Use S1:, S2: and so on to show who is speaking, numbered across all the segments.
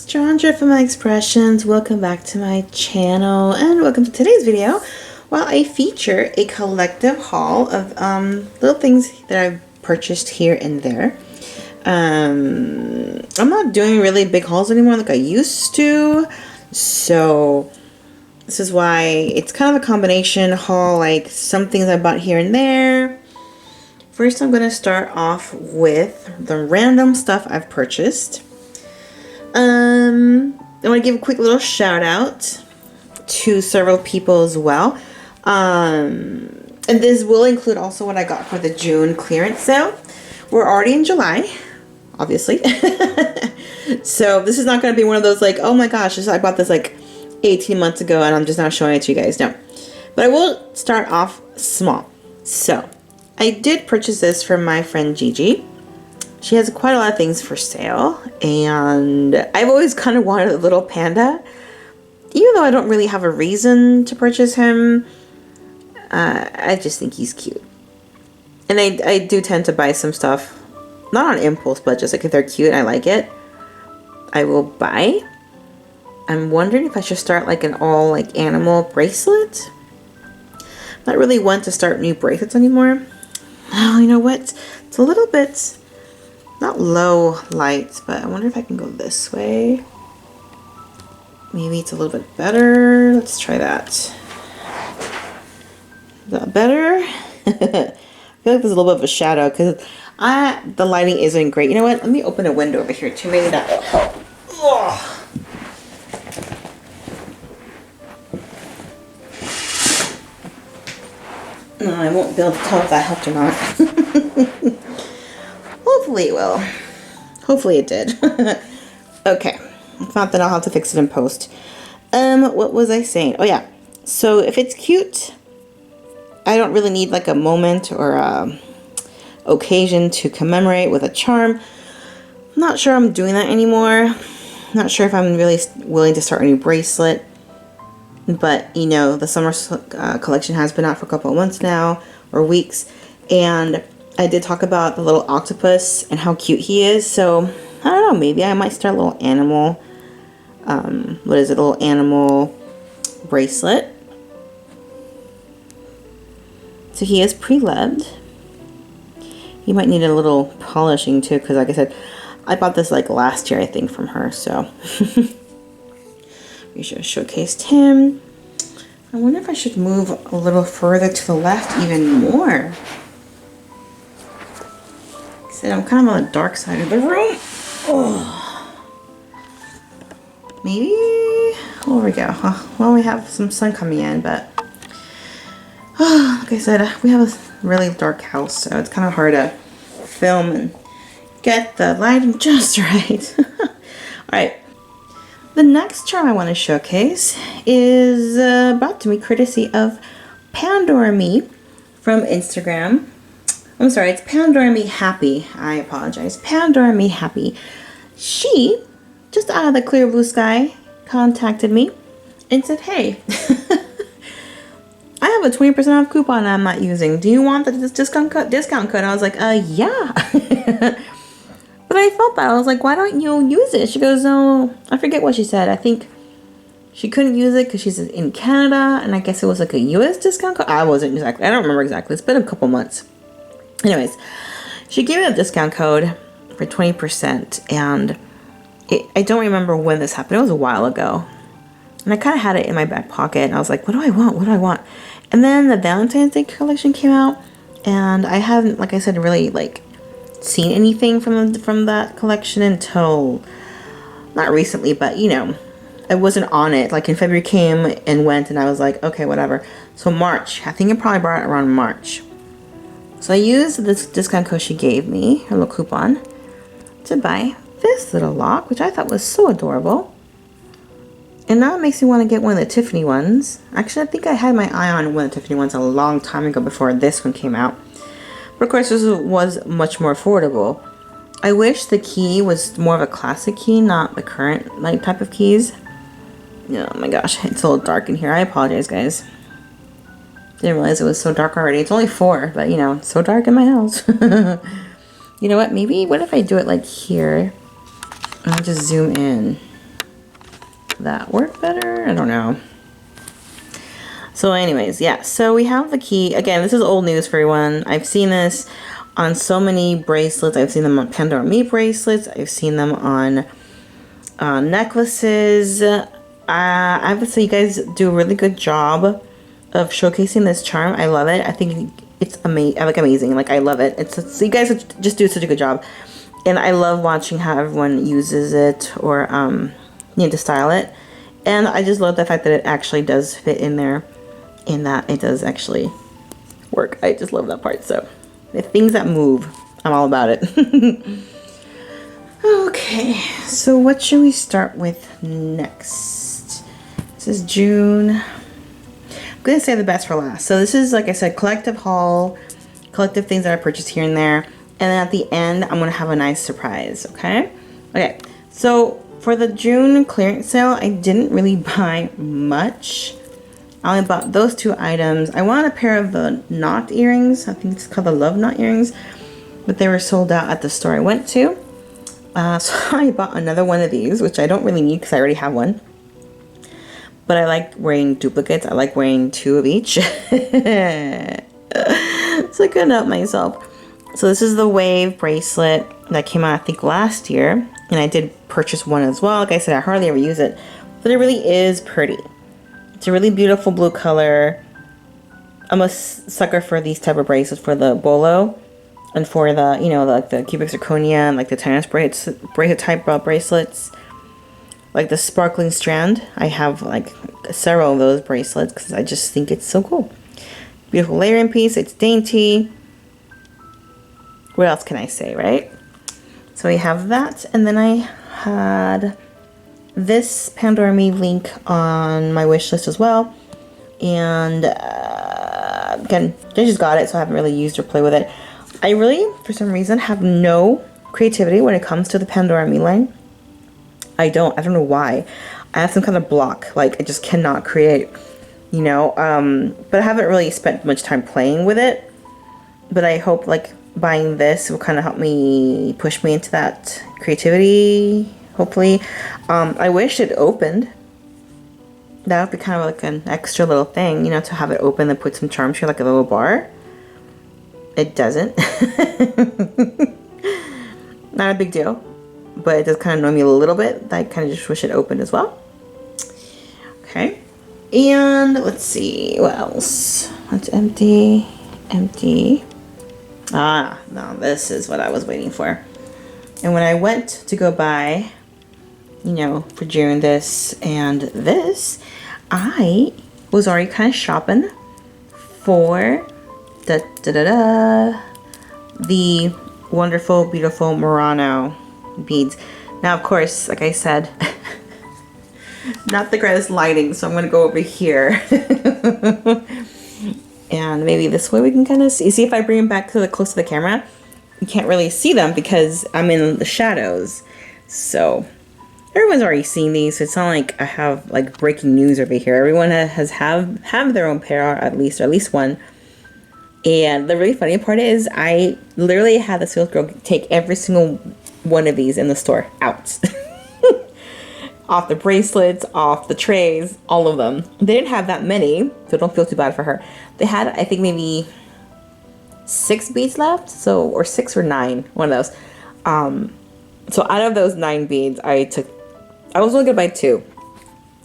S1: Stranger from my Xpressions. Welcome back to my channel and welcome to today's video. Well, I feature a collective haul of little things that I've purchased here and there. I'm not doing really big hauls anymore like I used to, so this is why it's kind of a combination haul, like some things I bought here and there. First, I'm going to start off with the random stuff I've purchased. I want to give a quick little shout out to several people as well. And this will include also what I got for the June clearance sale. We're already in July, obviously. So this is not going to be one of those like, oh my gosh, I bought this like 18 months ago and I'm just now showing it to you guys. No. But I will start off small. So I did purchase this from my friend Gigi. She has quite a lot of things for sale, and I've always kind of wanted a little panda. Even though I don't really have a reason to purchase him, I just think he's cute. And I do tend to buy some stuff, not on impulse, but just like if they're cute and I like it, I will buy. I'm wondering if I should start like an all like animal bracelet. Not really one to start new bracelets anymore. Oh, you know what? It's a little bit... not low light, but I wonder if I can go this way. Maybe it's a little bit better. Let's try that. Is that better? I feel like there's a little bit of a shadow because the lighting isn't great. You know what? Let me open a window over here too. Maybe that will help. Oh. No, I won't be able to tell if that helped or not. Hopefully it will. Hopefully it did. Okay. If not, then I'll have to fix it in post. What was I saying? Oh yeah. So if it's cute, I don't really need like a moment or a occasion to commemorate with a charm. I'm not sure I'm doing that anymore. Not sure if I'm really willing to start a new bracelet. But, you know, the summer collection has been out for a couple of months now, or weeks. And I did talk about the little octopus and how cute he is, so I don't know, maybe I might start a little animal, what is it, a little animal bracelet. So he is pre-loved. He might need a little polishing too, because like I said, I bought this like last year, I think, from her, so. We should have showcased him. I wonder if I should move a little further to the left even more. I'm kind of on the dark side of the room. Oh. Maybe. Oh, there we go. Well, we have some sun coming in, but like I said, we have a really dark house, so it's kind of hard to film and get the lighting just right. All right. The next charm I want to showcase is brought to me courtesy of Pandora from Instagram. I'm sorry, it's Pandora Happy. I apologize. Pandora Happy. She, just out of the clear blue sky, contacted me and said, hey, I have a 20% off coupon I'm not using. Do you want this discount code? And I was like, yeah. But I felt bad. I was like, why don't you use it? She goes, oh, I forget what she said. I think she couldn't use it because she's in Canada, and I guess it was like a US discount code. I don't remember exactly. It's been a couple months. Anyways, she gave me a discount code for 20%, and I don't remember when this happened. It was a while ago, and I kind of had it in my back pocket, and I was like, what do I want? What do I want? And then the Valentine's Day collection came out, and I haven't, like I said, really like seen anything from that collection until not recently, but you know, I wasn't on it. Like in February came and went, and I was like, okay, whatever. So March, I think it probably brought it around March. So I used this discount code she gave me, her little coupon, to buy this little lock, which I thought was so adorable. And now it makes me want to get one of the Tiffany ones. Actually, I think I had my eye on one of the Tiffany ones a long time ago before this one came out. But of course, this was much more affordable. I wish the key was more of a classic key, not the current like type of keys. Oh my gosh, it's a little dark in here. I apologize, guys. Didn't realize it was so dark already. It's only 4, but you know, it's so dark in my house. You know what? Maybe, what if I do it like here? And I'll just zoom in. that work better? I don't know. So anyways, yeah, so we have the key. Again, this is old news for everyone. I've seen this on so many bracelets. I've seen them on Pandora Me bracelets. I've seen them on necklaces. I have to say you guys do a really good job of showcasing this charm. I love it. I think it's amazing. Like, I love it. So you guys just do such a good job. And I love watching how everyone uses it or to style it. And I just love the fact that it actually does fit in there and that it does actually work. I just love that part. So the things that move, I'm all about it. Okay, so what should we start with next? This is June. I'm gonna say the best for last. So this is, like I said, collective haul, collective things that I purchased here and there. And then at the end, I'm gonna have a nice surprise, okay? Okay, so for the June clearance sale, I didn't really buy much. I only bought those 2 items. I wanted a pair of the knot earrings. I think it's called the Love Knot earrings, but they were sold out at the store I went to. So I bought another one of these, which I don't really need because I already have one. But I like wearing duplicates. I like wearing 2 of each. So I couldn't help myself. So this is the Wave bracelet that came out, I think, last year. And I did purchase one as well. Like I said, I hardly ever use it. But it really is pretty. It's a really beautiful blue color. I'm a sucker for these type of bracelets for the bolo. And for the, like the cubic zirconia and like the tennis bracelet type bracelets. Like the sparkling strand. I have like several of those bracelets because I just think it's so cool. Beautiful layering piece. It's dainty. What else can I say, right? So we have that. And then I had this Pandora Me link on my wish list as well. And again, I just got it, so I haven't really used or played with it. I really, for some reason, have no creativity when it comes to the Pandora Me line. I don't know why. I have some kind of block. Like, I just cannot create, but I haven't really spent much time playing with it. But I hope, like, buying this will kind of help me push me into that creativity, hopefully. I wish it opened. That would be kind of like an extra little thing, to have it open and put some charms here, like a little bar. It doesn't. Not a big deal, but it does kind of annoy me a little bit. I kind of just wish it opened as well. Okay, and let's see what else. That's empty. Ah, no, this is what I was waiting for. And when I went to go buy, for June this and this, I was already kind of shopping for the wonderful, beautiful Murano beads. Now, of course, like I said, not the greatest lighting, so I'm going to go over here. And maybe this way we can kind of see if I bring them back to the close to the camera, you can't really see them because I'm in the shadows. So everyone's already seen these, so it's not like I have like breaking news over here. Everyone have their own pair, or at least one. And the really funny part is I literally had the sales girl take every single one of these in the store out. Off the bracelets, off the trays, all of them. They didn't have that many, so don't feel too bad for her. They had, I think, maybe 6 beads left, or 6 or 9, one of those. So out of those 9 beads, I was only gonna buy 2,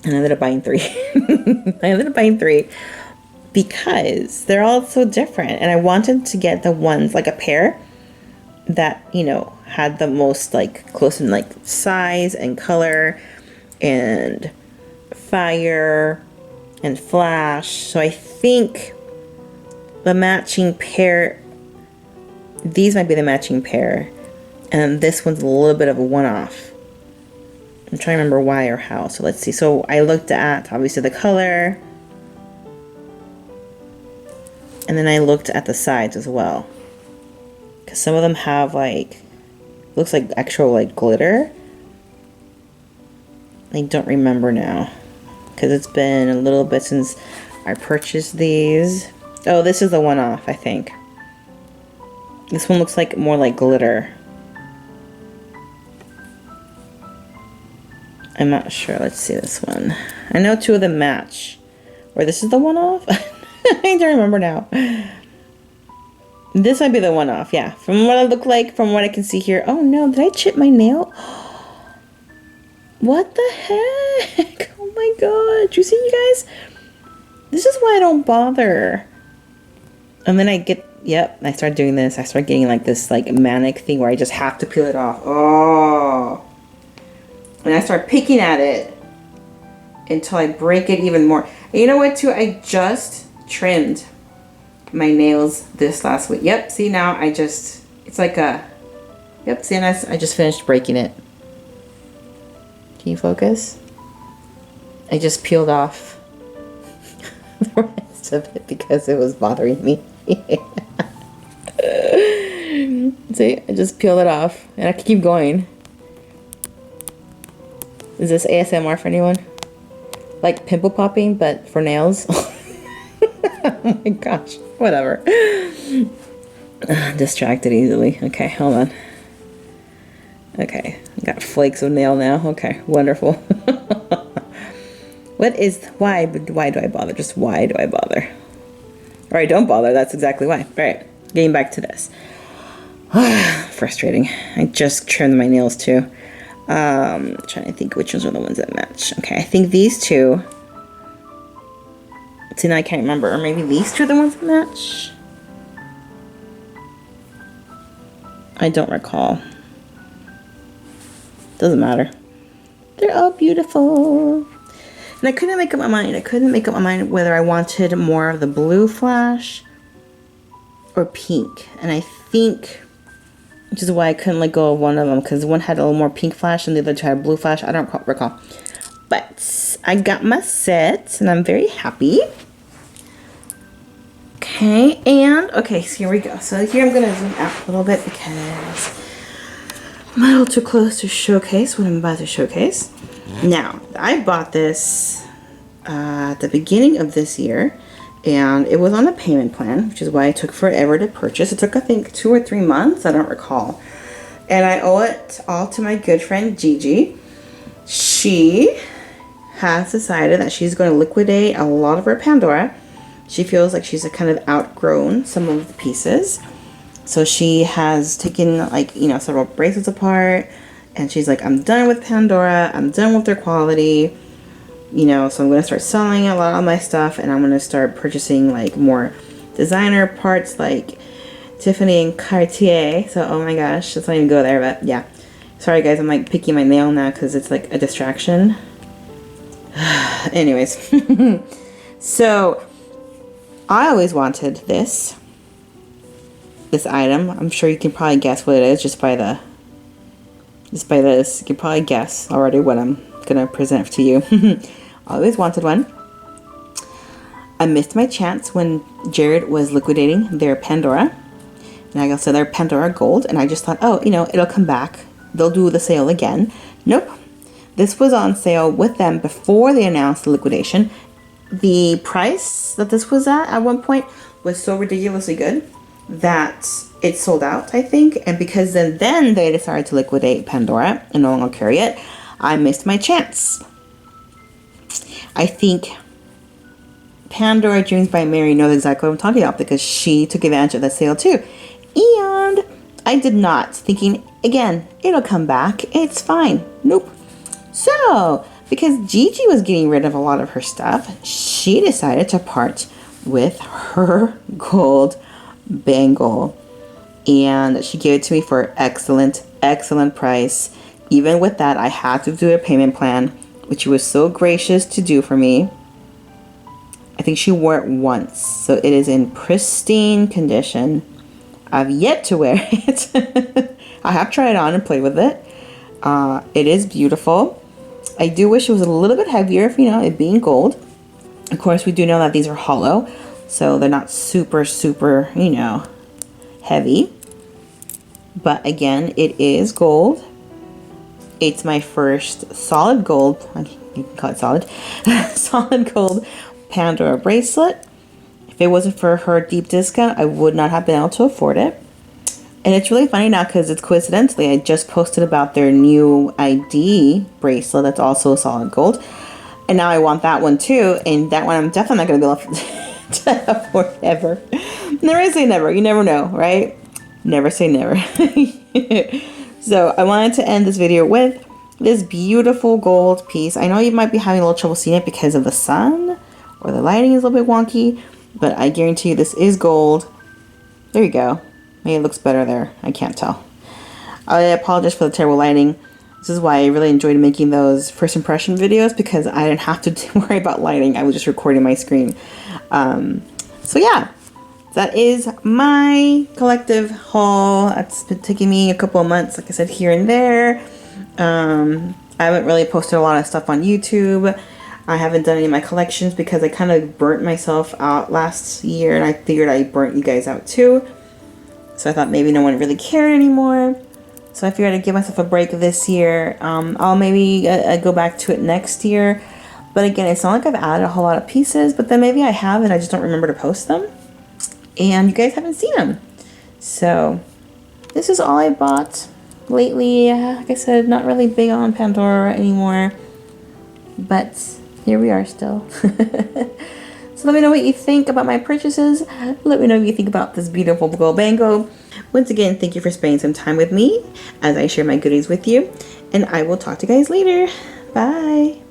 S1: and I ended up buying 3. Because they're all so different, and I wanted to get the ones, like a pair that, had the most like close in like size and color and fire and flash. So I think the matching pair, these might be the matching pair, and this one's a little bit of a one-off. I'm trying to remember why or how. So let's see. So I looked at obviously the color, and then I looked at the sides as well, because some of them have like, looks like actual like glitter. I don't remember now because it's been a little bit since I purchased these. Oh, this is the one-off, I think. This one looks like more like glitter. I'm not sure. Let's see this one. I know two of them match. Or this is the one off? I don't remember now. This might be the one off, yeah. From what it looked like, from what I can see here. Oh no, did I chip my nail? What the heck? Oh my god. You see, you guys? This is why I don't bother. And then I get, yep, I start doing this. I start getting like this like manic thing where I just have to peel it off. Oh. And I start picking at it until I break it even more. And you know what too? I just trimmed my nails this last week. Yep, see now I just, it's like a, yep, see, and I just finished breaking it. Can you focus? I just peeled off the rest of it because it was bothering me. See, I just peeled it off and I can keep going. Is this ASMR for anyone? Like pimple popping, but for nails? Oh my gosh, whatever. Distracted easily. Okay, hold on. Okay, I got flakes of nail now. Okay, wonderful. Why do I bother? Just why do I bother? Or I don't bother, that's exactly why. All right, getting back to this. Frustrating. I just trimmed my nails too. Trying to think which ones are the ones that match. Okay, I think these two. See, now I can't remember. Or maybe these two are the ones that match? I don't recall. Doesn't matter. They're all beautiful. And I couldn't make up my mind. I couldn't make up my mind whether I wanted more of the blue flash or pink. And I think, which is why I couldn't let go of one of them, because one had a little more pink flash and the other two had blue flash. I don't recall. But I got my set and I'm very happy. Okay, and okay, so here we go. So here I'm gonna zoom out a little bit because I'm a little too close to showcase what I'm about to showcase. Now, I bought this at the beginning of this year, and it was on a payment plan, which is why it took forever to purchase. It took, I think, 2 or 3 months. I don't recall. And I owe it all to my good friend Gigi. She has decided that she's going to liquidate a lot of her Pandora. She feels like she's kind of outgrown some of the pieces. So she has taken, like, you know, several bracelets apart. And she's like, I'm done with Pandora. I'm done with their quality. You know, so I'm going to start selling a lot of my stuff. And I'm going to start purchasing, like, more designer parts like Tiffany and Cartier. So, oh my gosh, let's not even go there. But, yeah. Sorry, guys. I'm, like, picking my nail now because it's, like, a distraction. Anyways. So, I always wanted this item. I'm sure you can probably guess what it is just by this. You can probably guess already what I'm gonna present to you. I always wanted one. I missed my chance when Jared was liquidating their Pandora. And I also their Pandora Gold, and I just thought, oh, you know, it'll come back. They'll do the sale again. Nope. This was on sale with them before they announced the liquidation. The price that this was at one point was so ridiculously good that it sold out, I think. And because then they decided to liquidate Pandora and no longer carry it, I missed my chance. I think Pandora Dreams by Mary knows exactly what I'm talking about because she took advantage of that sale too. And I did not, thinking, again, it'll come back. It's fine. Nope. So, because Gigi was getting rid of a lot of her stuff, she decided to part with her gold bangle. And she gave it to me for an excellent, excellent price. Even with that, I had to do a payment plan, which she was so gracious to do for me. I think she wore it once, so it is in pristine condition. I've yet to wear it. I have tried it on and played with it. It is beautiful. I do wish it was a little bit heavier, you know, it being gold. Of course, we do know that these are hollow, so they're not super, super, you know, heavy. But again, it is gold. It's my first solid gold, you can call it solid, solid gold Pandora bracelet. If it wasn't for her deep discount, I would not have been able to afford it. And it's really funny now because it's coincidentally, I just posted about their new ID bracelet that's also solid gold. And now I want that one too. And that one I'm definitely not going to be able to afford ever. Never say never. You never know, right? Never say never. So I wanted to end this video with this beautiful gold piece. I know you might be having a little trouble seeing it because of the sun or the lighting is a little bit wonky, but I guarantee you this is gold. There you go. Maybe it looks better there. I can't tell. I apologize for the terrible lighting. This is why I really enjoyed making those first impression videos, because I didn't have to worry about lighting. I was just recording my screen. So yeah, that is my collective haul. It's been taking me a couple of months, like I said, here and there. I haven't really posted a lot of stuff on YouTube. I haven't done any of my collections because I kind of burnt myself out last year, and I figured I burnt you guys out too. So I thought maybe no one really cared anymore. So I figured I'd give myself a break this year. I'll maybe go back to it next year. But again, it's not like I've added a whole lot of pieces, but then maybe I have and I just don't remember to post them. And you guys haven't seen them. So this is all I bought lately. Like I said, not really big on Pandora anymore. But here we are still. So let me know what you think about my purchases. Let me know what you think about this beautiful gold bangle. Once again, thank you for spending some time with me as I share my goodies with you. And I will talk to you guys later. Bye.